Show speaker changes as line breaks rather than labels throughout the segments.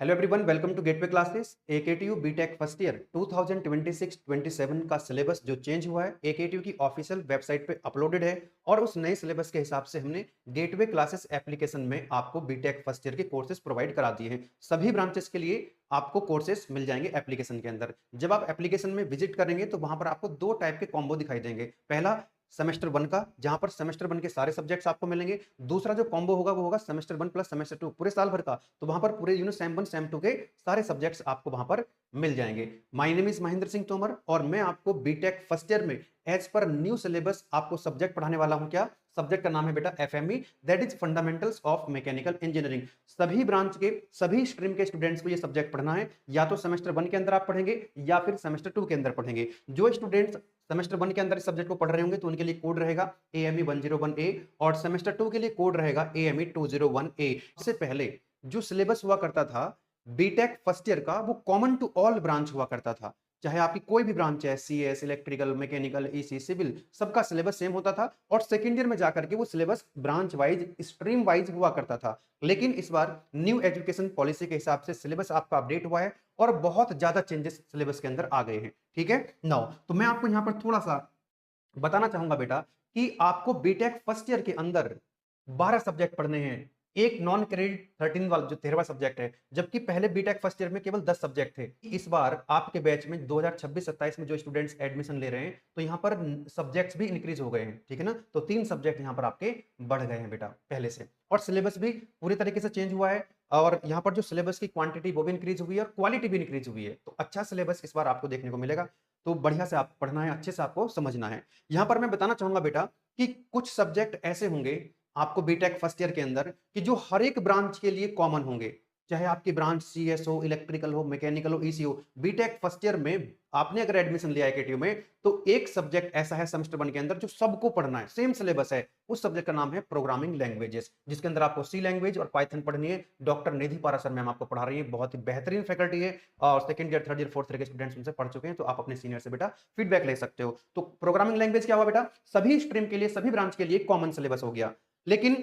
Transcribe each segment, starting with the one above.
Hello everyone, welcome to gateway classes. AKTU BTech first year 2026-27 का syllabus जो change हुआ है एकेटीयू की ऑफिशियल वेबसाइट पे अपलोडेड है और उस नए सिलेबस के हिसाब से हमने गेटवे क्लासेस एप्लीकेशन में आपको बीटेक फर्स्ट ईयर के कोर्सेज प्रोवाइड करा दिए हैं। सभी ब्रांचेस के लिए आपको कोर्सेज मिल जाएंगे एप्लीकेशन के अंदर। जब आप एप्लीकेशन में विजिट करेंगे तो वहां पर आपको दो टाइप के कॉम्बो दिखाई देंगे। पहला सेमेस्टर वन का, जहां पर सेमेस्टर वन के सारे सब्जेक्ट्स आपको मिलेंगे। दूसरा जो कॉम्बो होगा वो होगा semester one plus semester two, पूरे साल भर का। तो वहां पर पूरे सेम वन सेम टू के सारे सब्जेक्ट्स आपको वहां पर मिल जाएंगे। My name is Mahendra Singh Tomar और मैं आपको बीटेक फर्स्ट ईयर में एज पर न्यू सिलेबस आपको सब्जेक्ट पढ़ाने वाला हूं। क्या सब्जेक्ट का नाम है बेटा? FME, that is fundamentals of mechanical engineering. सभी ब्रांच के सभी स्ट्रीम के स्टूडेंट्स को ये सब्जेक्ट पढ़ना है। या तो सेमेस्टर वन के अंदर आप पढ़ेंगे या फिर सेमेस्टर टू के अंदर पढ़ेंगे। जो स्टूडेंट्स सेमेस्टर वन के अंदर इस सब्जेक्ट को पढ़ रहे होंगे तो उनके लिए कोड रहेगा AME 101A और सेमेस्टर टू के लिए कोड रहेगा AME 201A। इससे पहले जो सिलेबस हुआ करता था बीटेक फर्स्ट ईयर का, वो कॉमन टू ऑल ब्रांच हुआ करता था। चाहे आपकी कोई भी ब्रांच है, CS, electrical, mechanical, EC, civil, सबका सिलेबस सेम होता था और सेकेंड ईयर में जाकर के वो syllabus branch wise, stream wise हुआ करता था। लेकिन इस बार न्यू एजुकेशन पॉलिसी के हिसाब से सिलेबस आपका अपडेट हुआ है और बहुत ज्यादा चेंजेस सिलेबस के अंदर आ गए हैं। ठीक है नाउ, तो मैं आपको यहां पर थोड़ा सा बताना चाहूंगा बेटा कि आपको बीटेक फर्स्ट ईयर के अंदर 12 सब्जेक्ट पढ़ने हैं। एक नॉन क्रेडिट 13 वाला जो 13वां सब्जेक्ट है, जबकि पहले बीटेक फर्स्ट ईयर में केवल 10 सब्जेक्ट थे। इस बार आपके बैच में 2026-27 में जो स्टूडेंट्स एडमिशन ले रहे हैं तो यहाँ पर सब्जेक्ट्स भी इंक्रीज हो गए हैं। ठीक है ना, तो 3 सब्जेक्ट यहाँ पर आपके बढ़ गए हैं बेटा पहले से, और सिलेबस भी पूरी तरीके से चेंज हुआ है। और यहाँ पर जो सिलेबस की क्वांटिटी वो भी इंक्रीज हुई है और क्वालिटी भी इंक्रीज हुई है। तो अच्छा सिलेबस इस बार आपको देखने को मिलेगा। तो बढ़िया से आप पढ़ना है, अच्छे से आपको समझना है। यहां पर मैं बताना चाहूंगा बेटा कि कुछ सब्जेक्ट ऐसे होंगे आपको बीटेक फर्स्ट ईयर के अंदर कि जो हर एक ब्रांच के लिए कॉमन होंगे। चाहे आपकी ब्रांच CS हो, इलेक्ट्रिकल हो, मैकेनिकल हो, EC हो, बीटेक फर्स्ट ईयर में आपने अगर एडमिशन लिया है केटीयू में तो एक सब्जेक्ट ऐसा है सेमेस्टर वन के अंदर जो सबको पढ़ना है, सेम सिलेबस है। उस सब्जेक्ट का नाम है प्रोग्रामिंग लैंग्वेजेस, जिसके अंदर आपको C लैंग्वेज और पाइथन पढ़नी है। डॉक्टर निधि पारासर मैम आपको पढ़ा रही है, बहुत ही बेहतरीन फैकल्टी है और second year, third year, fourth year के स्टूडेंट्स उनसे पढ़ चुके हैं। तो आप अपने सीनियर से बेटा फीडबैक ले सकते हो। तो प्रोग्रामिंग लैंग्वेज क्या हुआ बेटा? सभी स्ट्रीम के लिए, सभी ब्रांच के लिए कॉमन सिलेबस हो गया। लेकिन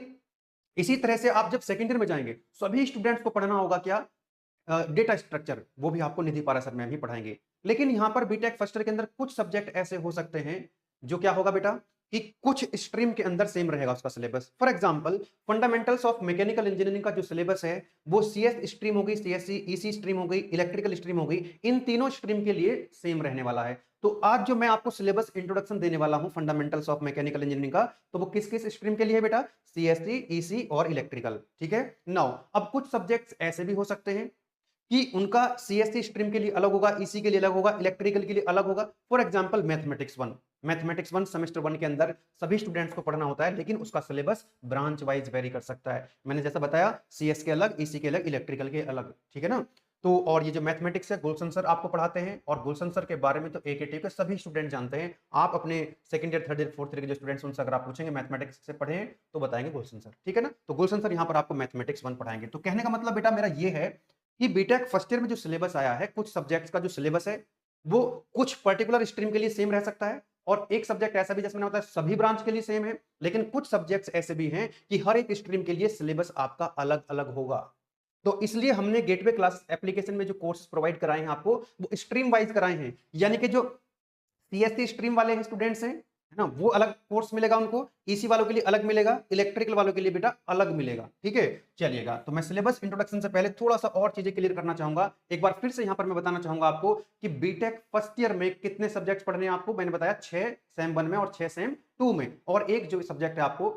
इसी तरह से आप जब सेकंड ईयर में जाएंगे सभी स्टूडेंट्स को पढ़ना होगा क्या? डेटा स्ट्रक्चर, वो भी आपको निधि पारासर मैम ही पढ़ाएंगे। लेकिन यहां पर बीटेक फर्स्ट ईयर के अंदर कुछ सब्जेक्ट ऐसे हो सकते हैं जो क्या होगा बेटा कि कुछ स्ट्रीम के अंदर सेम रहेगा उसका syllabus. For example, fundamentals of mechanical engineering का जो सिलेबस है वो CS स्ट्रीम हो गई, CSE, EC स्ट्रीम हो गई, इलेक्ट्रिकल स्ट्रीम हो गई, इन तीनों स्ट्रीम के लिए सेम रहने वाला है। तो आज जो मैं आपको सिलेबस इंट्रोडक्शन देने वाला हूं फंडामेंटल्स ऑफ मैकेनिकल इंजीनियरिंग का, तो वो किस किस स्ट्रीम के लिए है बेटा? CSE, EC और इलेक्ट्रिकल। ठीक है नाउ, अब कुछ सब्जेक्ट्स ऐसे भी हो सकते हैं कि उनका CSE स्ट्रीम के लिए अलग होगा, EC के लिए अलग होगा, इलेक्ट्रिकल के लिए अलग होगा। For example mathematics one, mathematics one semester one के अंदर सभी स्टूडेंट्स को पढ़ना होता है, लेकिन उसका सिलेबस ब्रांच वाइज वेरी कर सकता है। मैंने जैसा बताया, CS के अलग, EC के अलग, इलेक्ट्रिकल के अलग। ठीक है ना, तो और ये जो मैथमेटिक्स है गुलशन सर आपको पढ़ाते हैं और गुलशन सर के बारे में तो एकेटीयू के सभी स्टूडेंट जानते हैं। आप अपने second year, third year, fourth year के जो स्टूडेंट्स उनसे अगर आप पूछेंगे मैथमेटिक्स से पढ़े हैं तो बताएंगे गुलशन सर। ठीक है ना, तो गुलशन सर यहाँ पर आपको मैथमेटिक्स वन पढ़ाएंगे। तो कहने का मतलब बेटा मेरा ये है कि बीटेक फर्स्ट ईयर में जो सिलेबस आया है, कुछ सब्जेक्ट्स का जो सिलेबस है वो कुछ पर्टिकुलर स्ट्रीम के लिए सेम रह सकता है और एक सब्जेक्ट ऐसा भी, जैसे मैंने बताया, सभी ब्रांच के लिए सेम है। लेकिन कुछ सब्जेक्ट्स ऐसे भी हैं कि हर एक स्ट्रीम के लिए सिलेबस आपका अलग अलग होगा। तो इसलिए हमने गेटवे क्लास एप्लीकेशन में जो कोर्सेज प्रोवाइड कराए हैं आपको, वो स्ट्रीम वाइज कराए हैं। यानी कि जो CSE स्ट्रीम वाले स्टूडेंट्स हैं, है ना, वो अलग कोर्स मिलेगा उनको, EC वालों के लिए अलग मिलेगा, इलेक्ट्रिकल वालों के लिए बेटा अलग मिलेगा। ठीक है, चलिएगा। तो मैं सिलेबस इंट्रोडक्शन से पहले थोड़ा सा और चीजें क्लियर करना चाहूंगा। एक बार फिर से यहां पर मैं बताना चाहूंगा आपको कि बीटेक फर्स्ट ईयर में कितने सब्जेक्ट्स पढ़ने हैं आपको। मैंने बताया 6 सेम 1 में और 6 सेम 2 में, और एक जो सब्जेक्ट है आपको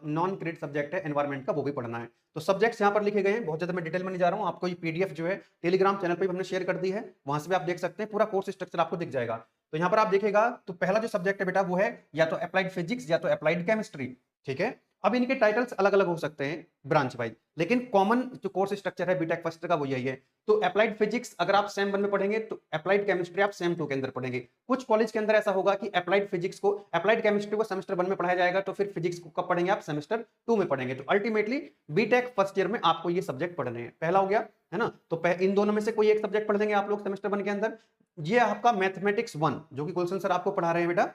नॉन क्रेडिट सब्जेक्ट है एनवायरमेंट का, वो भी पढ़ना है। तो सब्जेक्ट्स यहां पर लिखे गए हैं, बहुत ज्यादा मैं डिटेल में नहीं जा रहा हूं। आपको ये PDF जो है टेलीग्राम चैनल पर हमने शेयर कर दी है, वहां से भी आप देख सकते हैं, पूरा कोर्स स्ट्रक्चर आपको दिख जाएगा। तो यहां पर आप देखिएगा तो पहला जो सब्जेक्ट है बेटा वो है या तो अप्लाइड फिजिक्स या तो अप्लाइड केमिस्ट्री। ठीक है, अब इनके टाइटल्स अलग अलग हो सकते हैं ब्रांच वाइज, लेकिन कॉमन जो कोर्स स्ट्रक्चर है बीटेक फर्स्ट का वो यही है। तो अप्लाइड फिजिक्स अगर आप सेम वन में पढ़ेंगे तो अप्लाइड केमिस्ट्री आप सेम टू के अंदर पढ़ेंगे। कुछ कॉलेज के अंदर ऐसा होगा कि अप्लाइड फिजिक्स को, अप्लाइड केमिस्ट्री को सेमेस्टर वन में पढ़ाया जाएगा, तो फिर फिजिक्स को कब पढ़ेंगे आप? सेमेस्टर टू में पढ़ेंगे। तो अल्टीमेटली बीटेक फर्स्ट ईयर में आपको ये सब्जेक्ट पढ़ने हैं। पहला हो गया, है ना, तो इन दोनों में से कोई एक सब्जेक्ट पढ़ लेंगे आप लोग सेमेस्टर वन के अंदर। ये आपका मैथमेटिक्स वन जो कि गुलशन सर आपको पढ़ा रहे हैं बेटा,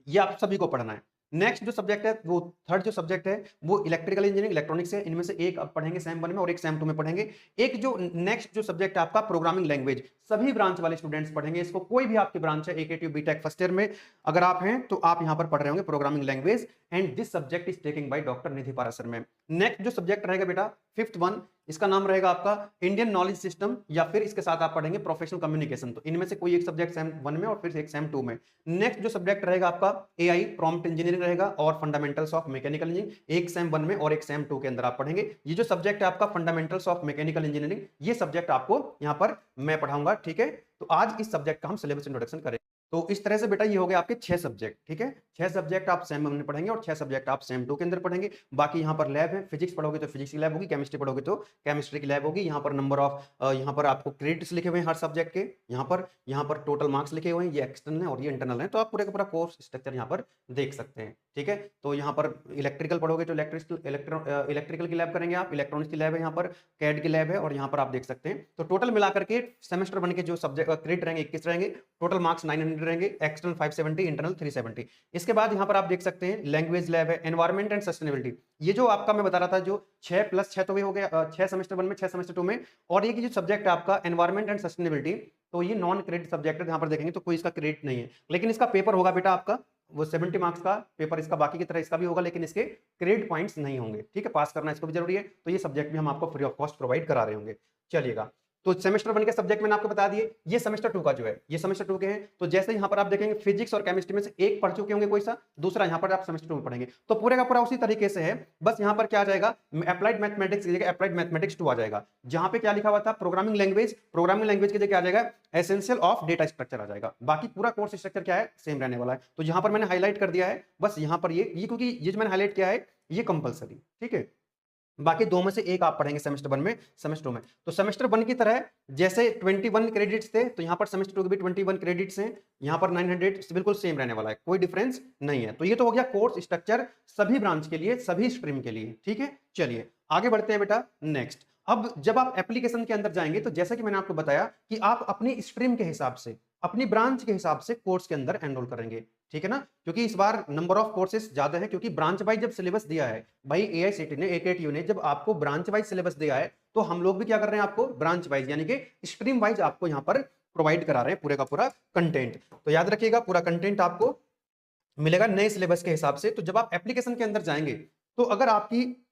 ये आप सभी को पढ़ना है। नेक्स्ट जो सब्जेक्ट है वो थर्ड जो सब्जेक्ट है वो इलेक्ट्रिकल इंजीनियरिंग इलेक्ट्रॉनिक्स है। इनमें से एक आप पढ़ेंगे सेम 1 में और एक सेम 2 में पढ़ेंगे। एक जो नेक्स्ट जो सब्जेक्ट है आपका प्रोग्रामिंग लैंग्वेज, सभी ब्रांच वाले स्टूडेंट्स पढ़ेंगे इसको। कोई भी आपकी ब्रांच है एकेटीयू बीटेक फर्स्ट ईयर में अगर आप हैं तो आप यहां पर पढ़ रहे होंगे programming language, and this subject is taking by doctor Nidhi Parashar ma'am. Next जो सब्जेक्ट रहेगा बेटा फिफ्थ वन, इसका नाम रहेगा आपका इंडियन नॉलेज सिस्टम, या फिर इसके साथ आप पढ़ेंगे प्रोफेशनल कम्युनिकेशन। तो इनमें से कोई एक सब्जेक्ट सेम 1 में और फिर एक सेम 2 में। नेक्स्ट जो सब्जेक्ट रहेगा आपका एआई प्रॉम्प्ट इंजीनियरिंग रहेगा और फंडामेंटल्स ऑफ मैकेनिकल इंजीनियरिंग, एक सेम 1 में और एक सेम 2 के अंदर आप पढ़ेंगे। ये जो सब्जेक्ट है आपका फंडामेंटल्स ऑफ मैकेनिकल इंजीनियरिंग, ये सब्जेक्ट आपको यहां पर मैं पढ़ाऊंगा, ठीक है। तो आज इस सब्जेक्ट का हम सिलेबस इंट्रोडक्शन करेंगे। तो इस तरह से बेटा ये हो गए आपके 6 सब्जेक्ट, ठीक है। 6 सब्जेक्ट आप सेम 1 में पढ़ेंगे और 6 सब्जेक्ट आप सेम 2 के अंदर पढ़ेंगे। बाकी यहाँ पर लैब है, फिजिक्स पढ़ोगे तो फिजिक्स की लैब होगी, केमिस्ट्री पढ़ोगे तो केमिस्ट्री की लैब होगी। यहाँ पर नंबर ऑफ यहाँ पर आपको क्रेडिट्स लिखे हुए हैं हर सब्जेक्ट के, यहाँ पर टोटल मार्क्स लिखे हुए हैं, ये एक्सटर्नल है और ये इंटरनल है। तो आप पूरे का पूरा कोर्स स्ट्रक्चर यहाँ पर देख सकते हैं, ठीक है। तो यहाँ पर इलेक्ट्रिकल पढ़ोगे तो इलेक्ट्रिकल की लैब करेंगे आप, इलेक्ट्रॉनिक्स की लैब है, यहाँ पर कैड की लैब है और यहाँ पर आप देख सकते हैं। तो टोटल मिलाकर के सेमेस्टर 1 के जो सब्जेक्ट क्रेडिट रहेंगे 21 रहेंगे, टोटल मार्क्स 900 रहेंगे, एक्सटर्नल 570, इंटरनल 370। इसके बाद यहाँ पर आप देख सकते हैं लैंग्वेज लैब है, एनवायरमेंट एंड सस्टेनेबिलिटी। ये जो आपका मैं बता रहा था जो 6+6 तो ये हो गया 6 सेमेस्टर 1 में 6 सेमेस्टर 2 में, और ये जो सब्जेक्ट है आपका एनवायरमेंट एंड सस्टेनेबिलिटी, तो ये नॉन क्रेडिट सब्जेक्ट है। यहाँ पर देखेंगे तो कोई इसका क्रेडिट नहीं है, लेकिन इसका पेपर होगा बेटा आपका वो 70 मार्क्स का पेपर इसका बाकी की तरह इसका भी होगा, लेकिन इसके क्रेडिट पॉइंट्स नहीं होंगे, ठीक है। पास करना इसको भी जरूरी है। तो ये सब्जेक्ट भी हम आपको फ्री ऑफ कॉस्ट प्रोवाइड करा रहे होंगे। चलिएगा, तो सेमेस्टर 1 के सब्जेक्ट मैंने आपको बता दिए। ये सेमेस्टर 2 का जो है ये सेमेस्टर 2 के हैं। तो जैसे यहाँ पर आप देखेंगे फिजिक्स और केमिस्ट्री में से एक पढ़ चुके होंगे कोई सा, दूसरा यहाँ पर आप सेमेस्टर 2 में पढ़ेंगे। तो पूरे का पूरा उसी तरीके से है, बस यहाँ पर क्या आ जाएगा अप्लाइड मैथमेटिक्स की जगह अप्लाइड मैथमेटिक्स 2 आ जाएगा। जहां पे क्या लिखा हुआ था प्रोग्रामिंग लैंग्वेज की जगह आ जाएगा एसेंशियल ऑफ डेटा स्ट्रक्चर आ जाएगा। बाकी पूरा कोर्स स्ट्रक्चर क्या है सेम रहने वाला है। तो यहाँ पर मैंने हाईलाइट कर दिया है बस यहाँ पर ये क्योंकि ये जो मैंने हाईलाइट किया है ये कंपलसरी, ठीक है। बाकी 2 में से एक आप पढ़ेंगे सेमेस्टर 1 में सेमेस्टर 2 में। तो सेमेस्टर 1 की तरह जैसे 21 क्रेडिट्स थे तो यहाँ पर सेमेस्टर 2 के भी 21 क्रेडिट्स हैं, यहाँ पर 900 बिल्कुल सेम रहने वाला है, कोई डिफरेंस नहीं है। तो ये तो हो गया कोर्स स्ट्रक्चर सभी ब्रांच के लिए, सभी स्ट्रीम के लिए, ठीक है। चलिए आगे बढ़ते हैं बेटा। नेक्स्ट, अब जब आप एप्लीकेशन के अंदर जाएंगे तो जैसा कि मैंने आपको बताया कि आप अपनी स्ट्रीम के हिसाब से अपनी ब्रांच के हिसाब से कोर्स के अंदर एनरोल करेंगे, ठीक है ना। क्योंकि इस बार नंबर ऑफ कोर्सेज ज्यादा है, क्योंकि ब्रांच वाइज जब सिलेबस दिया है भाई एआईसीटी ने एकेटीयू ने जब आपको ब्रांच वाइज सिलेबस दिया है, तो हम लोग भी क्या कर रहे हैं आपको ब्रांच वाइज यानी कि स्ट्रीम वाइज आपको यहाँ पर प्रोवाइड करा रहे हैं पूरे का पूरा कंटेंट। तो याद रखिएगा पूरा कंटेंट आपको मिलेगा नए सिलेबस के हिसाब से। तो जब आप एप्लीकेशन के अंदर जाएंगे तो अगर आपकी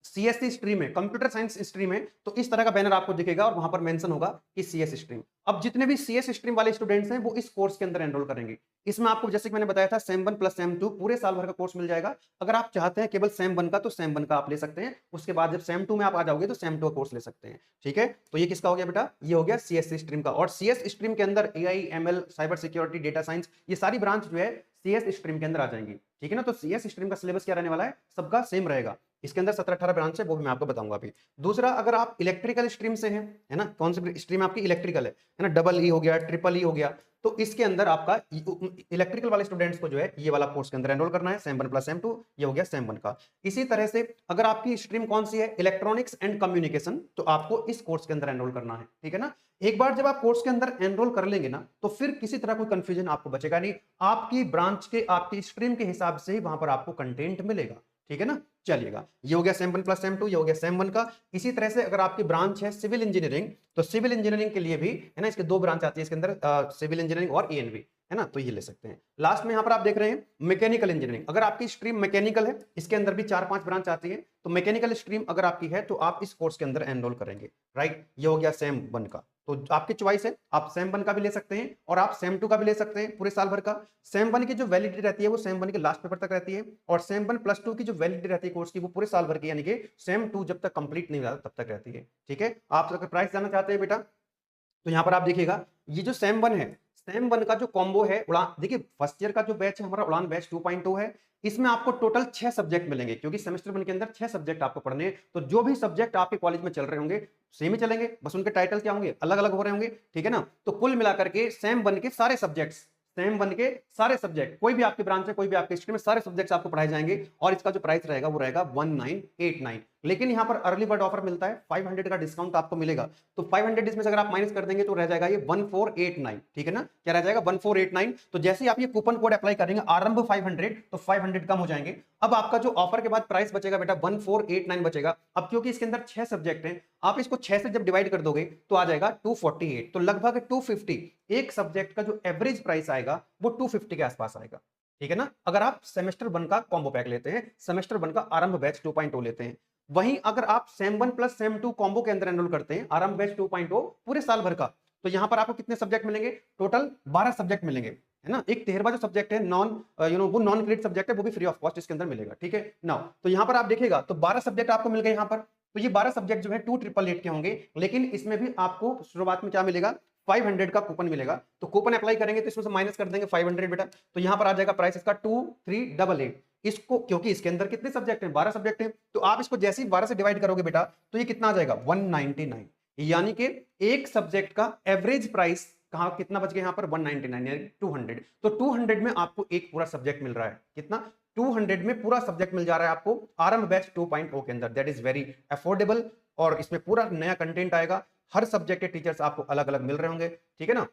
सीएससी स्ट्रीम है, कंप्यूटर साइंस स्ट्रीम है, तो इस तरह का बैनर आपको दिखेगा और वहां पर मेंशन होगा कि सीएस स्ट्रीम। अब जितने भी सीएस स्ट्रीम वाले स्टूडेंट्स हैं वो इस कोर्स के अंदर एनरोल करेंगे। इसमें आपको जैसे कि मैंने बताया था सेम 1 प्लस सेम 2 पूरे साल भर का कोर्स मिल जाएगा। अगर आप चाहते हैं केवल सेम 1 का तो सेम 1 का आप ले सकते हैं, उसके बाद जब सेम 2 में आप आ जाओगे तो सेम 2 का कोर्स ले सकते हैं, ठीक है। तो ये किसका हो गया बेटा, ये हो गया सीएससी स्ट्रीम का। और सीएस स्ट्रीम के अंदर AI ML cyber security data science ये सारी ब्रांच जो है सीएस स्ट्रीम के अंदर आ जाएंगी, ठीक है ना। तो सीएस स्ट्रीम का सिलेबस क्या रहने वाला है, सबका सेम रहेगा। इसके अंदर 17-18 ब्रांच है, वो भी मैं आपको बताऊंगा अभी। दूसरा, अगर आप इलेक्ट्रिकल स्ट्रीम से हैं, है ना, कौन सी स्ट्रीम आपकी इलेक्ट्रिकल है ना, डबल ई हो गया, ट्रिपल ई हो गया, तो इसके अंदर आपका इलेक्ट्रिकल वाले स्टूडेंट्स को जो है ये वाला कोर्स के अंदर एनरोल करना है, सेम 1 प्लस सेम 2, ये हो गया सेम 1 का। इसी तरह से अगर आपकी स्ट्रीम कौन सी है, इलेक्ट्रॉनिक्स एंड कम्युनिकेशन, तो आपको इस कोर्स के अंदर एनरोल करना है, ठीक है ना। एक बार जब आप कोर्स के अंदर एनरोल कर लेंगे ना, तो फिर किसी तरह कोई कंफ्यूजन आपको बचेगा नहीं। आपकी ब्रांच के आपकी स्ट्रीम के हिसाब से ही वहां पर आपको कंटेंट मिलेगा, ठीक है ना। चलिएगा, ये हो गया सेम 1 प्लस सेम 2, ये हो गया सेम 1 का। इसी तरह से अगर आपकी ब्रांच है सिविल इंजीनियरिंग, तो सिविल इंजीनियरिंग के लिए भी है ना, इसके 2 ब्रांच आती है इसके अंदर, सिविल इंजीनियरिंग और ईएनवी, है ना, तो ये ले सकते हैं। लास्ट में यहाँ पर आप देख रहे हैं मैकेनिकल इंजीनियरिंग। अगर आपकी स्ट्रीम मैकेनिकल है, इसके अंदर भी 4-5 ब्रांच आती है। तो मैकेनिकल स्ट्रीम अगर आपकी है तो आप इस कोर्स के अंदर एनरोल करेंगे, राइट। ये हो गया सेम 1 का। तो आपकी चॉइस है, आप सेम 1 का भी ले सकते हैं और आप सेम 2 का भी ले सकते हैं पूरे साल भर का। सेम 1 की जो वैलिडिटी रहती है वो सेम 1 के लास्ट पेपर तक रहती है, और सेम 1 प्लस 2 की जो वैलिडिटी रहती है कोर्स की वो पूरे साल भर की, यानी कि सेम 2 जब तक कंप्लीट नहीं हो जाता तब तक रहती है, ठीक है। आप अगर प्राइस जानना चाहते हैं बेटा, तो यहाँ पर आप देखिएगा ये जो सेम 1 है, सेम 1 का जो कॉम्बो है उड़ान, देखिए फर्स्ट ईयर का जो बैच है हमारा उड़ान बैच 2.2 है। इसमें आपको टोटल 6 सब्जेक्ट मिलेंगे, क्योंकि सेमेस्टर 1 के अंदर 6 सब्जेक्ट आपको पढ़ने हैं। तो जो भी सब्जेक्ट आपके कॉलेज में चल रहे होंगे सेम ही चलेंगे, बस उनके टाइटल क्या होंगे, अलग अलग हो रहे होंगे, ठीक है ना। तो कुल मिलाकर के सेम 1 के सारे सब्जेक्ट्स, सेम 1 के सारे सब्जेक्ट, कोई भी आपकी ब्रांच है, कोई भी आपके स्ट्रीम में, सारे सब्जेक्ट्स आपको पढ़ाए जाएंगे। और इसका जो प्राइस रहेगा वो रहेगा 1989। लेकिन यहाँ पर अर्ली बर्ड ऑफर मिलता है, 500 का डिस्काउंट आपको मिलेगा। तो 500 इसमें से अगर आप माइनस कर देंगे तो रह जाएगा ये 1489, ठीक है ना, क्या रह जाएगा 1489। तो जैसे ही आप ये कूपन कोड अप्लाई करेंगे आरंभ 500, तो 500 कम हो जाएंगे। अब आपका जो ऑफर के बाद प्राइस बचेगा बेटा 1489 बचेगा। अब क्योंकि इसके अंदर 6 सब्जेक्ट हैं, आप इसको 6 से जब डिवाइड कर दोगे तो आ जाएगा 248, तो लगभग 250 एक सब्जेक्ट का जो एवरेज प्राइस आएगा वो 250 के आसपास आएगा, ठीक है ना, अगर आप सेमेस्टर 1 का कॉम्बो पैक लेते हैं, सेमेस्टर 1 का आरंभ बैच 2.0 लेते हैं। वहीं अगर आप सेम 1 प्लस सेम 2 कॉम्बो के अंदर एनरोल करते हैं आरंभ बैच 2.0 पूरे साल भर का, तो यहां पर आपको कितने सब्जेक्ट मिलेंगे, टोटल 12 सब्जेक्ट मिलेंगे, है ना। एक 13वां जो सब्जेक्ट है नॉन वो नॉन क्रेडिट सब्जेक्ट है, वो भी फ्री ऑफ कॉस्ट इसके अंदर मिलेगा, ठीक है ना। तो यहां पर आप देखिएगा तो 12 सब्जेक्ट आपको मिल गए यहां पर। तो ये 12 सब्जेक्ट जो है 2888 के होंगे, लेकिन इसमें भी आपको शुरुआत में क्या मिलेगा, 500 का कूपन मिलेगा। तो कूपन अप्लाई करेंगे तो इसमें से माइनस कर देंगे 500 बेटा, तो यहां पर आ जाएगा प्राइस इसका 2388। इसको क्योंकि इसके अंदर कितने सब्जेक्ट हैं, 12 सब्जेक्ट हैं, तो आप इसको जैसे ही 12 से डिवाइड करोगे बेटा तो ये कितना आ जाएगा 199, यानी कि एक सब्जेक्ट का एवरेज प्राइस कहां कितना बच गया यहां पर 199 यानी 200। तो 200 में आपको एक पूरा सब्जेक्ट मिल रहा है, कितना 200 में पूरा सब्जेक्ट मिल जा रहा है आपको आरंभ बैच 2.0 के अंदर। दैट इज वेरी अफोर्डेबल, और इसमें पूरा नया कंटेंट आएगा, हर सब्जेक्ट के टीचर्स आपको अलग अलग मिल रहे होंगे, ठीक है ना।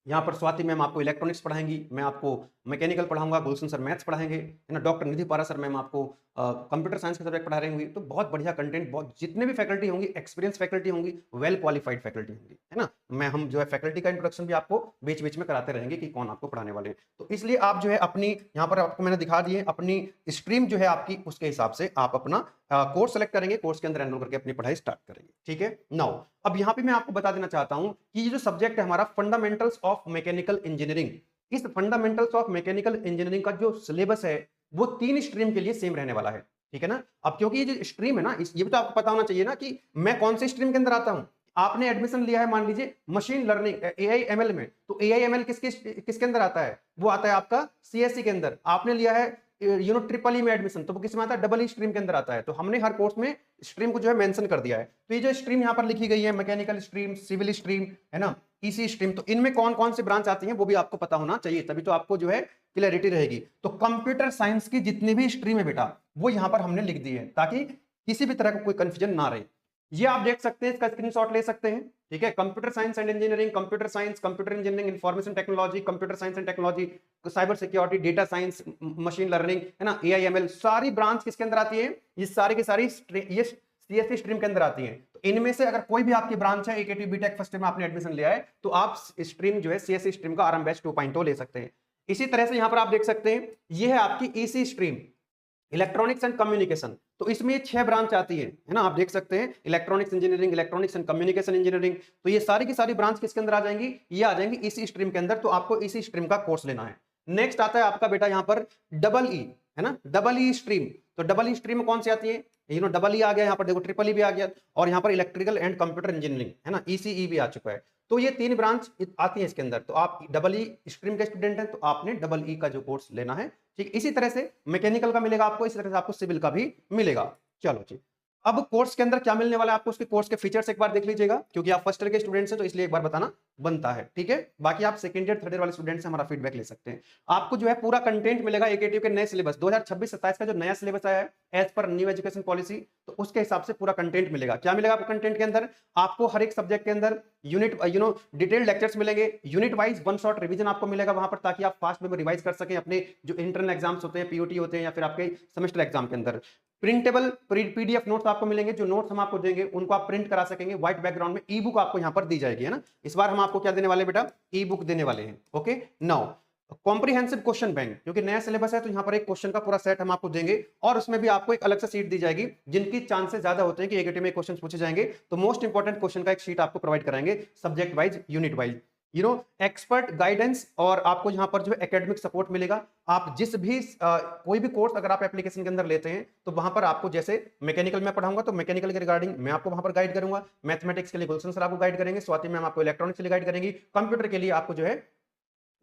यहाँ पर स्वाति मैम आपको इलेक्ट्रॉनिक्स पढ़ाएंगी, मैं आपको मैकेनिकल पढ़ाऊंगा, गुलशन सर मैथ्स पढ़ाएंगे, है ना, डॉक्टर निधि पारा सर मैम आपको कंप्यूटर साइंस के सब्जेक्ट पढ़ा रहे होंगे। तो बहुत बढ़िया कंटेंट, बहुत जितने भी फैकल्टी होंगी एक्सपीरियंस फैकल्टी होंगी, वेल क्वालिफाइड फैकल्टी होंगी, है ना। मैं हम जो है फैकल्टी का इंट्रोडक्शन भी आपको बीच बीच में कराते रहेंगे कि कौन आपको पढ़ाने वाले हैं। तो इसलिए आप जो है अपनी यहाँ पर आपको मैंने दिखा दिए अपनी स्ट्रीम जो है आपकी, उसके हिसाब से आप अपना कोर्स सेलेक्ट करेंगे, कोर्स के अंदर एनरोल करके अपनी पढ़ाई स्टार्ट करेंगे, ठीक है। नाउ अब यहाँ पे मैं आपको बता देना चाहता हूँ कि ये जो सब्जेक्ट है हमारा फंडामेंटल्स ऑफ मैकेनिकल इंजीनियरिंग, इस फंडामेंटल्स ऑफ मैकेनिकल इंजीनियरिंग का जो सिलेबस है वो 3 स्ट्रीम के लिए सेम रहने वाला है, ठीक है ना। अब क्योंकि ये जो स्ट्रीम है ना, ये भी तो आपको पता होना चाहिए ना कि मैं कौन से स्ट्रीम के अंदर आता हूं। आपने एडमिशन लिया है मान लीजिए मशीन लर्निंग एआईएमएल में, तो एआईएमएल किसके अंदर आता है, वो आता है आपका सीएससी के अंदर। आपने लिया है ट्रिपल ई में एडमिशन, तो वो किस में आता है, डबल ई स्ट्रीम के अंदर आता है। तो हमने हर कोर्स में स्ट्रीम को जो है मेंशन कर दिया है। तो ये जो स्ट्रीम यहाँ पर लिखी गई है, मैकेनिकल स्ट्रीम, सिविल स्ट्रीम, है ना, ईसी स्ट्रीम, तो इनमें कौन कौन से ब्रांच आती हैं वो भी आपको पता होना चाहिए, तभी तो आपको जो है क्लैरिटी रहेगी। तो कंप्यूटर साइंस की जितनी भी स्ट्रीम है बेटा वो यहाँ पर हमने लिख दी है, ताकि किसी भी तरह का कोई कंफ्यूजन ना रहे। ये आप देख सकते हैं, इसका स्क्रीनशॉट ले सकते हैं, ठीक है। Computer science and engineering, computer science, computer engineering, information technology, computer science and technology, cyber security, data science, machine learning, है ना, एआईएमएल, सारी ब्रांच किसके अंदर आती है, ये सारी की सारी ये सीएससी स्ट्रीम के अंदर आती है। तो इनमें से अगर कोई भी आपकी ब्रांच है, एकेटी बीटेक फर्स्ट ईयर में आपने एडमिशन लिया है, तो आप स्ट्रीम जो है सीएससी स्ट्रीम का आरंभ बैच 2.0 ले सकते हैं। इसी तरह से यहां पर आप देख सकते हैं, ये है आपकी EC stream, electronics and communication. तो इसमें 6 ब्रांच आती है ना, आप देख सकते हैं, electronics engineering, electronics and communication engineering. तो ये सारी की सारी ब्रांच किसके अंदर आ जाएंगी, ये आ जाएंगी इसी स्ट्रीम के अंदर। तो आपको इसी स्ट्रीम का कोर्स लेना है। नेक्स्ट आता है आपका बेटा यहाँ पर डबल ई, है ना, डबल ई स्ट्रीम। तो डबल ई स्ट्रीम में कौन सी आती है, डबल ई आ गया, यहाँ पर देखो ट्रिपल ई भी आ गया, और यहाँ पर इलेक्ट्रिकल एंड कंप्यूटर इंजीनियरिंग, है ना, ईसीई भी आ चुका है। तो ये 3 ब्रांच आती है इसके अंदर। तो आप डबल ई स्ट्रीम के स्टूडेंट हैं तो आपने डबल ई का जो कोर्स लेना है, ठीक। इसी तरह से मैकेनिकल का मिलेगा आपको, इसी तरह से आपको सिविल का भी मिलेगा। चलो जी, अब कोर्स के अंदर क्या मिलने वाला है आपको, उसके कोर्स के फीचर्स एक बार देख लीजिएगा, क्योंकि आप फर्स्ट ईयर के स्टूडेंट्स हैं तो इसलिए एक बार बताना बनता है, ठीक है। बाकी आप सेकंड ईयर थर्ड ईयर वाले स्टूडेंट से हमारा फीडबैक ले सकते हैं। आपको जो है पूरा कंटेंट मिलेगा एकेटीयू के नए सिलेबस 2026-27 का जो नया सिलेबस आया है as per new education policy, तो उसके हिसाब से पूरा कंटेंट मिलेगा। क्या मिलेगा आपको कंटेंट के अंदर, आपको हर एक सब्जेक्ट के अंदर यूनिट डिटेल्ड लेक्चर्स मिलेंगे, यूनिट वाइज 1 शॉट रिवीजन आपको मिलेगा वहां पर, ताकि आप फास्ट में रिवाइज कर सकें अपने जो इंटरनल एग्जाम्स होते हैं, पीओटी होते हैं, या फिर आपके सेमेस्टर एग्जाम के अंदर। प्रिंटेबल पीडीएफ नोट्स आपको मिलेंगे, जो नोट्स हम आपको देंगे उनको आप प्रिंट करा सकेंगे व्हाइट बैकग्राउंड में। ई बुक आपको यहाँ पर दी जाएगी, है ना। इस बार हम आपको क्या देने वाले बेटा, ई बुक देने वाले हैं, okay. Now comprehensive question bank, क्योंकि नया सिलेबस है तो यहाँ पर एक क्वेश्चन का पूरा सेट हम आपको देंगे, और उसमें भी आपको एक अलग से सीट दी जाएगी, जिनकी चांसेस ज्यादा होते हैं कि एकेटी में क्वेश्चन पूछे जाएंगे। तो मोस्ट इंपॉर्टेंट क्वेश्चन का एक शीट आपको प्रोवाइड कराएंगे subject wise, unit wise, expert guidance, और आपको यहाँ पर जो है एकेडमिक सपोर्ट मिलेगा। आप जिस भी कोई भी कोर्स अगर आप एप्लीकेशन के अंदर लेते हैं तो वहां पर आपको, जैसे मैकेनिकल में पढ़ाऊंगा तो मैकेनिकल के रिगार्डिंग मैं आपको वहां पर गाइड करूंगा, मैथमेटिक्स के लिए गुलशन सर आपको गाइड करेंगे, स्वाति मैम आपको इलेक्ट्रॉनिक्स के लिए गाइड करेंगी, कंप्यूटर के लिए आपको जो है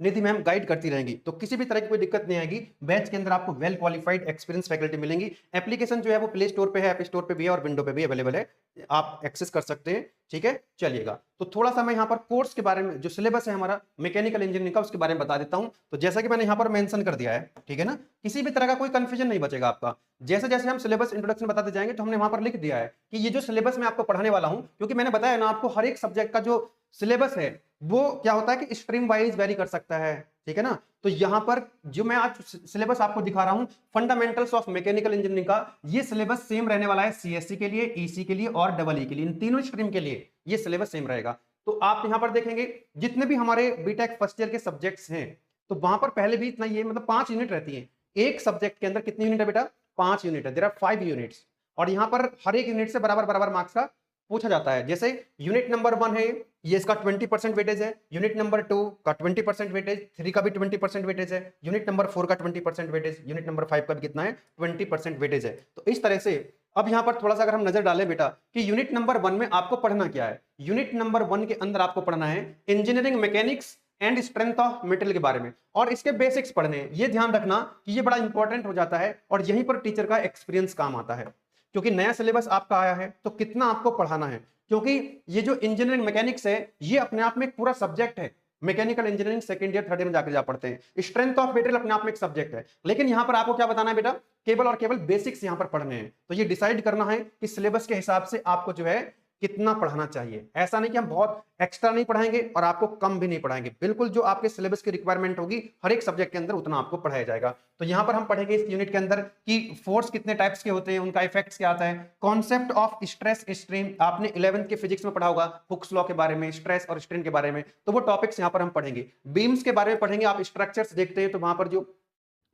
निधि मैम गाइड करती रहेंगी, तो किसी भी तरह की कोई दिक्कत नहीं आएगी। बैच के अंदर आपको वेल क्वालिफाइड एक्सपीरियंस फैकल्टी मिलेंगी। एप्लीकेशन जो है वो प्ले स्टोर पे है, ऐप स्टोर पे भी है और विंडो पे भी अवेलेबल है, आप एक्सेस कर सकते हैं। ठीक है, चलिएगा तो थोड़ा सा मैं यहाँ पर कोर्स के बारे में, जो सिलेबस है हमारा मैकेनिकल इंजीनियरिंग का, उसके बारे में बता देता हूँ। तो जैसा कि मैंने यहाँ पर मेंशन कर दिया है, ठीक है ना, किसी भी तरह का कोई कंफ्यूजन नहीं बचेगा आपका। जैसे जैसे हम सिलेबस इंट्रोडक्शन बताते जाएंगे, तो हमने वहां पर लिख दिया है कि ये जो सिलेबस मैं आपको पढ़ाने वाला हूं, क्योंकि मैंने बताया ना आपको हर एक सब्जेक्ट का जो सिलेबस है वो क्या होता है कि स्ट्रीम वाइज वेरी कर सकता है, ठीक है ना। तो यहां पर जो मैं आज सिलेबस आपको दिखा रहा हूं, फंडामेंटल्स ऑफ मैकेनिकल इंजीनियरिंग का, ये सिलेबस सेम रहने वाला है सीएससी के लिए, ईसी के लिए और डबल ई के लिए, इन तीनों स्ट्रीम के लिए ये सिलेबस सेम रहेगा। तो आप यहां पर देखेंगे जितने भी हमारे बीटेक फर्स्ट ईयर के सब्जेक्ट्स हैं, तो वहां पर पहले भी इतना, ये मतलब 5 यूनिट रहती है। एक सब्जेक्ट के अंदर कितनी यूनिट है बेटा? 5 यूनिट है, देयर आर 5 यूनिट्स। और यहां पर हर एक यूनिट से बराबर बराबर मार्क्स का पूछा जाता है। जैसे यूनिट नंबर 1 है, ये इसका 20% वेटेज है। यूनिट नंबर 2 का 20% वेटेज, 3 का भी 20% वेटेज है। यूनिट नंबर 4 का 20% वेटेज, यूनिट नंबर 5 का भी कितना है? 20% वेटेज है। तो इस तरह से अब यहां पर थोड़ा सा अगर हम नजर डालें बेटा कि यूनिट नंबर 1 में आपको पढ़ना क्या है। यूनिट नंबर 1 के अंदर आपको पढ़ना है engineering mechanics and strength of material के बारे में, और इसके बेसिक्स पढ़ने हैं। ये ध्यान रखना कि ये बड़ा इंपॉर्टेंट हो जाता है और यहीं पर टीचर का एक्सपीरियंस काम आता है, क्योंकि नया सिलेबस आपका आया है तो कितना आपको पढ़ाना है। क्योंकि ये जो इंजीनियरिंग मैकेनिक्स है ये अपने आप में एक पूरा सब्जेक्ट है। Mechanical engineering second year third year में जाकर जा पढ़ते हैं। स्ट्रेंथ ऑफ मटेरियल अपने आप में एक सब्जेक्ट है, लेकिन यहां पर आपको क्या बताना है बेटा? केवल और केवल बेसिक्स यहां पर पढ़ने हैं। तो ये डिसाइड करना है कि सिलेबस के हिसाब से आपको जो है कितना पढ़ाना चाहिए। ऐसा नहीं कि हम बहुत एक्स्ट्रा नहीं पढ़ाएंगे और आपको कम भी नहीं पढ़ाएंगे, बिल्कुल जो आपके सिलेबस की रिक्वायरमेंट होगी हर एक सब्जेक्ट के अंदर उतना आपको पढ़ाया जाएगा। तो यहां पर हम पढ़ेंगे इस यूनिट के अंदर कि फोर्स कितने टाइप्स के होते हैं, उनका इफेक्ट्स क्या आता है, कॉन्सेप्ट ऑफ स्ट्रेस स्ट्रेन, आपने 11th के फिजिक्स में पढ़ा होगा हुक्स लॉ के बारे में, स्ट्रेस और स्ट्रेन के बारे में, तो वो टॉपिक्स यहां पर हम पढ़ेंगे। बीम्स के बारे में पढ़ेंगे। आप स्ट्रक्चर्स देखते हैं तो वहां पर जो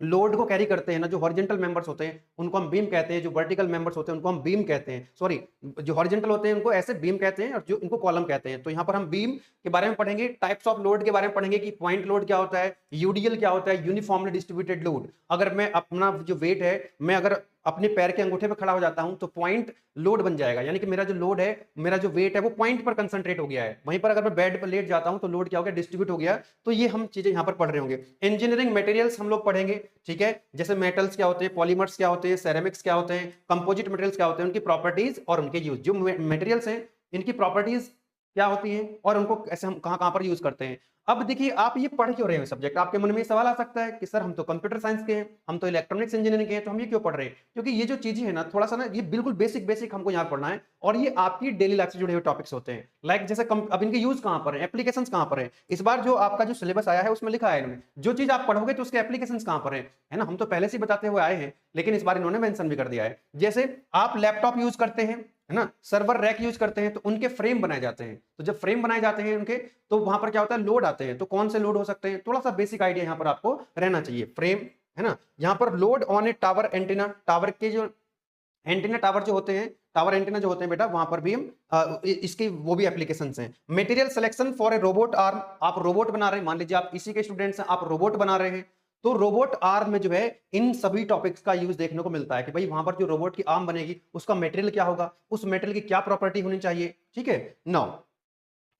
लोड को कैरी करते हैं ना, जो हॉरिजॉन्टल मेंबर्स होते हैं उनको हम बीम कहते हैं, जो वर्टिकल मेंबर्स होते हैं उनको हम बीम कहते हैं, सॉरी जो हॉरिजॉन्टल होते हैं उनको ऐसे बीम कहते हैं और जो इनको कॉलम कहते हैं। तो यहाँ पर हम बीम के बारे में पढ़ेंगे, टाइप्स ऑफ लोड के बारे में पढ़ेंगे कि पॉइंट लोड क्या होता है, यूडीएल क्या होता है, यूनिफॉर्मली डिस्ट्रीब्यूटेड लोड। अगर मैं अपना जो वेट है, मैं अगर अपने पैर के अंगूठे पे खड़ा हो जाता हूं तो पॉइंट लोड बन जाएगा, यानी कि मेरा जो लोड है, मेरा जो वेट है वो पॉइंट पर कंसंट्रेट हो गया है। वहीं पर अगर मैं बेड पर लेट जाता हूं तो लोड क्या हो गया? डिस्ट्रीब्यूट हो गया। तो ये हम चीजें यहां पर पढ़ रहे होंगे। इंजीनियरिंग मटेरियल्स हम लोग पढ़ेंगे, ठीक है, जैसे मेटल्स क्या होते हैं, पॉलीमर्स क्या होते हैं, सेरेमिक्स क्या होते हैं, कंपोजिट मटेरियल्स क्या होते हैं, उनकी प्रॉपर्टीज और उनके यूज। जो मटेरियल्स हैं इनकी प्रॉपर्टीज क्या होती हैं और उनको ऐसे हम कहां कहां पर यूज करते हैं। अब देखिए आप ये पढ़ क्यों रहे हो सब्जेक्ट? आपके मन में सवाल आ सकता है कि सर हम तो कंप्यूटर साइंस के हैं, हम तो इलेक्ट्रॉनिक्स इंजीनियरिंग के हैं, तो हम ये क्यों पढ़ रहे हैं? क्योंकि ये जो चीजें हैं ना, थोड़ा सा ना, ये बिल्कुल बेसिक बेसिक हमको यहाँ पढ़ना है और ये आपकी डेली लाइफ से जुड़े हुए टॉपिक्स होते हैं। लाइक जैसे अब इनके यूज कहां पर है, एप्लीकेशंस कहां पर है। इस बार जो आपका जो सिलेबस आया है उसमें लिखा है इन्होंने, जो चीज आप पढ़ोगे तो उसके एप्लीकेशंस कहां पर है ना। हम तो पहले से बताते हुए आए हैं, लेकिन इस बार इन्होंने मेंशन भी कर दिया है। जैसे आप लैपटॉप यूज करते हैं, है ना, सर्वर रैक यूज करते हैं, तो उनके फ्रेम बनाए जाते हैं। तो जब फ्रेम बनाए जाते हैं उनके, तो वहां पर क्या होता है? लोड आते हैं। तो कौन से लोड हो सकते हैं? थोड़ा सा बेसिक आइडिया यहाँ पर आपको रहना चाहिए। फ्रेम, है ना, यहाँ पर load on A tower antenna, tower के जो एंटीना टावर जो होते हैं, टावर एंटीना जो होते हैं बेटा, वहां पर भी हम इसकी वो भी एप्लीकेशंस हैं। Material selection for a robot arm, आप रोबोट बना रहे हैं, मान लीजिए आप इसी के स्टूडेंट्स हैं, आप रोबोट बना रहे हैं, तो रोबोट आर्म में जो है इन सभी टॉपिक्स का यूज देखने को मिलता है कि भाई वहां पर जो रोबोट की आर्म बनेगी उसका मटेरियल क्या होगा, उस मटेरियल की क्या प्रॉपर्टी होनी चाहिए, ठीक है। नाउ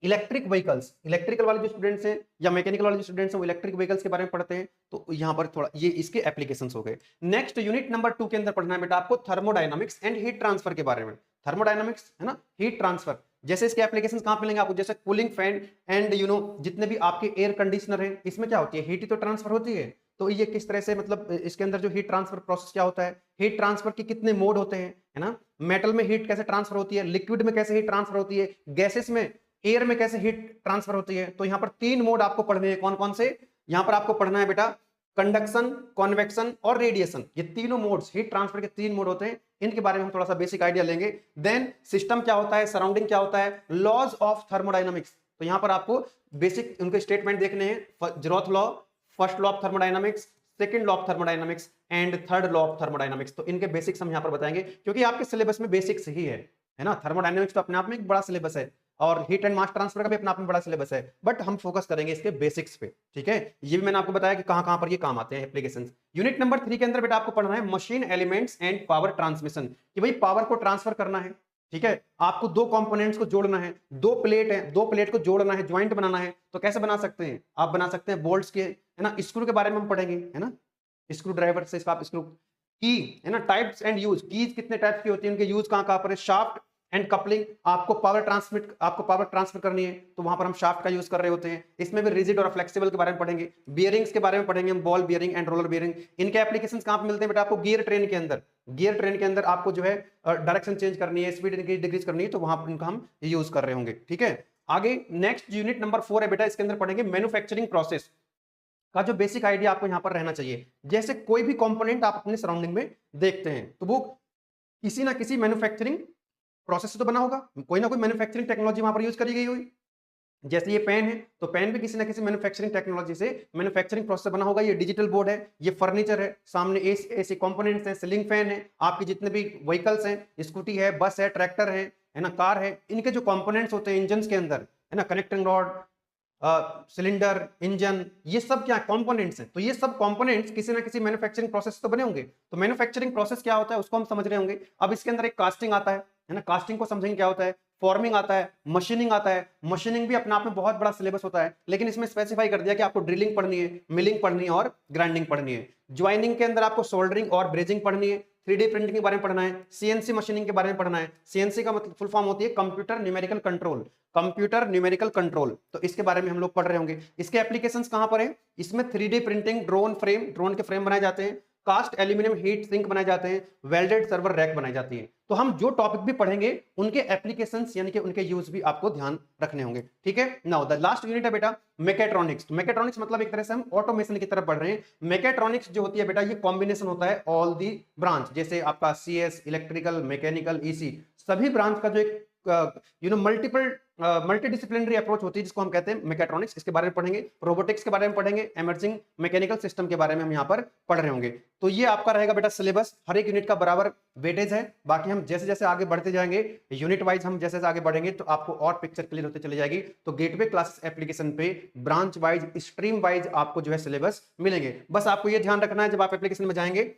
इलेक्ट्रिक व्हीकल्स, इलेक्ट्रिकल वाले जो स्टूडेंट्स हैं या मैकेनिकल वाले जो स्टूडेंट्स हैं वो इलेक्ट्रिक व्हीकल्स के बारे में पढ़ते हैं, तो यहाँ पर थोड़ा ये इसके एप्लीकेशंस हो गए। नेक्स्ट यूनिट नंबर 2 के अंदर पढ़ना है बेटा आपको थर्मोडायनामिक्स एंड हीट ट्रांसफर के बारे में। थर्मोडायनामिक्स, है ना, हीट ट्रांसफर, जैसे इसके एप्लीकेशंस कहां पे मिलेंगे आपको? जैसे कूलिंग फैन एंड जितने भी आपके एयर कंडीशनर है, इसमें क्या होती है? हीट ही तो ट्रांसफर होती है। तो ये किस तरह से, मतलब इसके अंदर जो हीट ट्रांसफर प्रोसेस क्या होता है, हीट ट्रांसफर के कितने मोड होते हैं, है ना, मेटल में हीट कैसे ट्रांसफर होती है, लिक्विड में कैसे हीट ट्रांसफर होती है, गैसेस में, एयर में कैसे हीट ट्रांसफर होती है। तो यहाँ पर 3 मोड आपको पढ़ने हैं। कौन कौन से? यहाँ पर आपको पढ़ना है बेटा कंडक्शन, कॉन्वेक्शन और रेडिएशन। ये तीनों मोड्स, हीट ट्रांसफर के 3 मोड होते हैं, इनके बारे में हम थोड़ा सा बेसिक आइडिया लेंगे। देन सिस्टम क्या होता है, सराउंडिंग क्या होता है, लॉज ऑफ थर्मोडायनामिक्स। तो यहाँ पर आपको बेसिक उनके स्टेटमेंट देखने हैं। Zeroth law, first law of thermodynamics, second law of thermodynamics and third law of thermodynamics. तो इनके बेसिक्स हम यहाँ पर बताएंगे, क्योंकि आपके सिलेबस में बेसिक्स ही है ना। थर्मोडायनामिक्स तो अपने आप में एक बड़ा सिलेबस है और हीट एंड मास ट्रांसफर का भी अपना आप में बड़ा सिलेबस है, बट हम फोकस करेंगे इसके बेसिक्स पे, ठीक है। ये भी मैंने आपको बताया कि कहां कहां पर ये काम आते हैं एप्लीकेशंस। यूनिट नंबर 3 के अंदर बेटा आपको पढ़ना है machine elements and power transmission, कि भाई पावर को ट्रांसफर करना है, ठीक है, आपको दो कंपोनेंट्स को जोड़ना है, दो प्लेट है, दो प्लेट को जोड़ना है, ज्वाइंट बनाना है, तो कैसे बना सकते हैं? आप बना सकते हैं बोल्ट्स के, है ना, स्क्रू के बारे में हम पढ़ेंगे, है ना, स्क्रू ड्राइवर से इसका आप स्क्रू की, है ना, टाइप्स एंड यूज, कीज कितने टाइप्स की होती है, उनके यूज कहां कहां पर है, शाफ्ट एंड कपलिंग, आपको पावर ट्रांसफर करनी है तो वहां पर हम शाफ्ट का यूज कर रहे होते हैं। इसमें भी रिजिड और फ्लेक्सिबल के बारे में पढ़ेंगे, बियरिंग्स के बारे में पढ़ेंगे हम, ball bearing and roller bearing. इनके एप्लीकेशंस कहां पे मिलते हैं बेटा? आपको गियर ट्रेन के अंदर, गियर ट्रेन के अंदर आपको जो है डायरेक्शन चेंज करनी है, स्पीड डिक्रीज करनी है, तो वहां पर इनका हम यूज कर रहे होंगे। ठीक है, आगे नेक्स्ट यूनिट नंबर 4 है बेटा, इसके अंदर पढ़ेंगे मैन्युफैक्चरिंग प्रोसेस का जो बेसिक आइडिया आपको यहां पर रहना चाहिए। जैसे कोई भी कंपोनेंट आप अपने सराउंडिंग में देखते हैं तो वो किसी ना किसी मैन्युफैक्चरिंग प्रोसेस से तो बना होगा, कोई ना कोई मैन्युफैक्चरिंग टेक्नोलॉजी वहां पर यूज करी गई होगी। जैसे ये पेन है तो पेन भी किसी ना किसी मैन्युफैक्चरिंग टेक्नोलॉजी से, मैन्युफैक्चरिंग प्रोसेस से बना होगा। ये डिजिटल बोर्ड है, ये फर्नीचर है, सामने ऐसे कंपोनेंट्स हैं, सीलिंग फैन है, आपके जितने भी व्हीकल्स हैं, स्कूटी है, बस है, ट्रैक्टर है ना, कार है, इनके जो कंपोनेंट्स होते हैं इंजन के अंदर, है ना, कनेक्टिंग रॉड, सिलेंडर, इंजन, ये सब क्या कंपोनेंट्स हैं। तो ये सब कंपोनेंट्स किसी ना किसी मैन्युफैक्चरिंग प्रोसेस से तो बने होंगे। तो मैन्युफैक्चरिंग प्रोसेस क्या होता है उसको हम समझ रहे होंगे। अब इसके अंदर एक कास्टिंग आता है ना, कास्टिंग को समझेंगे क्या होता है, फॉर्मिंग आता है, मशीनिंग आता है। मशीनिंग भी अपने आप में बहुत बड़ा सिलेबस होता है, लेकिन इसमें स्पेसिफाई कर दिया कि आपको ड्रिलिंग पढ़नी है, मिलिंग पढ़नी है और ग्राइंडिंग पढ़नी है। ज्वाइनिंग के अंदर आपको सोल्डरिंग और ब्रेजिंग पढ़नी है। 3D प्रिंटिंग के बारे में पढ़ना है, सीएनसी मशीनिंग के बारे में पढ़ना है। सीएनसी का मतलब फुल फॉर्म होती है computer numerical control, computer numerical control, तो इसके बारे में हम लोग पढ़ रहे होंगे। इसके एप्लीकेशंस कहां पर है? इसमें 3D printing, drone frame, drone के फ्रेम बनाए जाते हैं, कास्ट एल्यूमिनियम हीट सिंक बनाए जाते हैं, वेल्डेड सर्वर रैक बनाई जाती है। तो हम जो टॉपिक भी पढ़ेंगे उनके एप्लीकेशंस यानी कि उनके यूज भी आपको ध्यान रखने होंगे। ठीक है, नाउ द लास्ट यूनिट है बेटा मैकेट्रॉनिक्स। तो मैकेट्रॉनिक्स मतलब एक तरह से हम ऑटोमेशन की तरफ बढ़ रहे हैं। मैकेट्रॉनिक्स जो होती है बेटा, ये कॉम्बिनेशन होता है ऑल दी ब्रांच, जैसे आपका सीएस, इलेक्ट्रिकल, मैकेनिकल, ईसी, सभी ब्रांच का जो एक मल्टी डिसिप्लिनरी अप्रोच होती है जिसको हम कहते हैं मैकेट्रॉनिक्स। इसके बारे में पढ़ेंगे, रोबोटिक्स के बारे में पढ़ेंगे, इमर्जिंग मैकेनिकल सिस्टम के बारे में हम यहाँ पर पढ़ रहे होंगे। तो ये आपका रहेगा बेटा सिलेबस, हर एक यूनिट का बराबर वेटेज है। बाकी हम जैसे जैसे आगे बढ़ते जाएंगे यूनिट वाइज, हम जैसे जैसे आगे बढ़ेंगे तो आपको और पिक्चर क्लियर होते चली जाएगी। तो गेटवे क्लासेस एप्लीकेशन पे ब्रांच वाइज, स्ट्रीम वाइज आपको जो है सिलेबस मिलेंगे। बस आपको ये ध्यान रखना है जब आप एप्लीकेशन में जाएंगे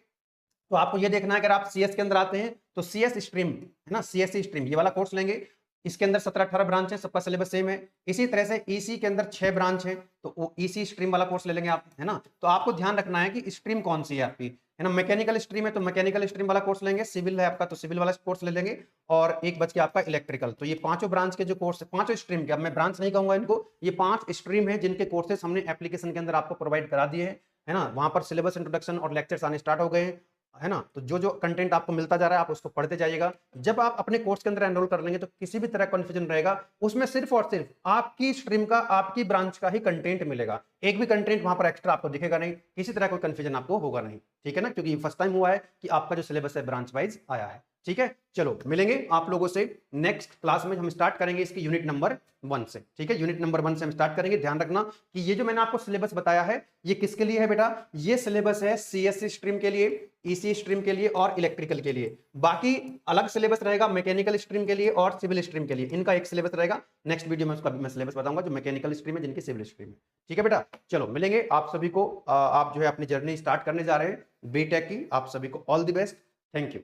तो आपको ये देखना है अगर आप सीएस के अंदर आते हैं तो सीएस स्ट्रीम, है ना, सीएससी स्ट्रीम ये वाला कोर्स लेंगे। इसके अंदर 17-18 ब्रांच है, सबका सिलेबस सेम है। इसी तरह से ईसी के अंदर 6 ब्रांच है, तो वो ईसी स्ट्रीम वाला कोर्स ले लेंगे आप, है ना। तो आपको ध्यान रखना है कि स्ट्रीम कौन सी है आपकी, है ना। मैकेनिकल स्ट्रीम है तो मैकेनिकल स्ट्रीम वाला कोर्स लेंगे, सिविल है आपका तो सिविल वाला कोर्स ले लेंगे, और एक बच के आपका इलेक्ट्रिकल। तो ये पांचों ब्रांच के जो कोर्स है, पांचों स्ट्रीम के, अब मैं ब्रांच नहीं कहूंगा इनको, ये 5 स्ट्रीम है जिनके कोर्सेस हमने एप्लीकेशन के अंदर आपको प्रोवाइड करा दिए हैं, है ना। वहां पर सिलेबस इंट्रोडक्शन और लेक्चर्स आने स्टार्ट हो गए हैं, है ना। तो जो जो कंटेंट आपको मिलता जा रहा है आप उसको पढ़ते जाइएगा। जब आप अपने कोर्स के अंदर एनरोल कर लेंगे तो किसी भी तरह कंफ्यूजन रहेगा, उसमें सिर्फ और सिर्फ आपकी स्ट्रीम का, आपकी ब्रांच का ही कंटेंट मिलेगा। एक भी कंटेंट वहां पर एक्स्ट्रा आपको दिखेगा नहीं, किसी तरह कोई कंफ्यूजन आपको होगा नहीं, ठीक है ना, क्योंकि फर्स्ट टाइम हुआ है कि आपका जो सिलेबस है ब्रांच वाइज आया है। ठीक है, चलो मिलेंगे आप लोगों से नेक्स्ट क्लास में। हम स्टार्ट करेंगे इसकी यूनिट नंबर 1 से। ठीक है, यूनिट नंबर 1 से हम स्टार्ट करेंगे। ध्यान रखना कि ये जो मैंने आपको सिलेबस बताया है ये किसके लिए है बेटा, ये सिलेबस है सीएससी स्ट्रीम के लिए, ईसी स्ट्रीम के लिए और इलेक्ट्रिकल के लिए। बाकी अलग सिलेबस रहेगा मैकेनिकल स्ट्रीम के लिए और सिविल स्ट्रीम के लिए, इनका एक सिलेबस रहेगा। नेक्स्ट वीडियो में उसका मैं सिलेबस बताऊंगा जो मैकेनिकल स्ट्रीम है, जिनकी सिविल स्ट्रीम है। ठीक है बेटा, चलो मिलेंगे आप सभी को। आप जो है अपनी जर्नी स्टार्ट करने जा रहे हैं बीटेक की, आप सभी को all the best, thank you.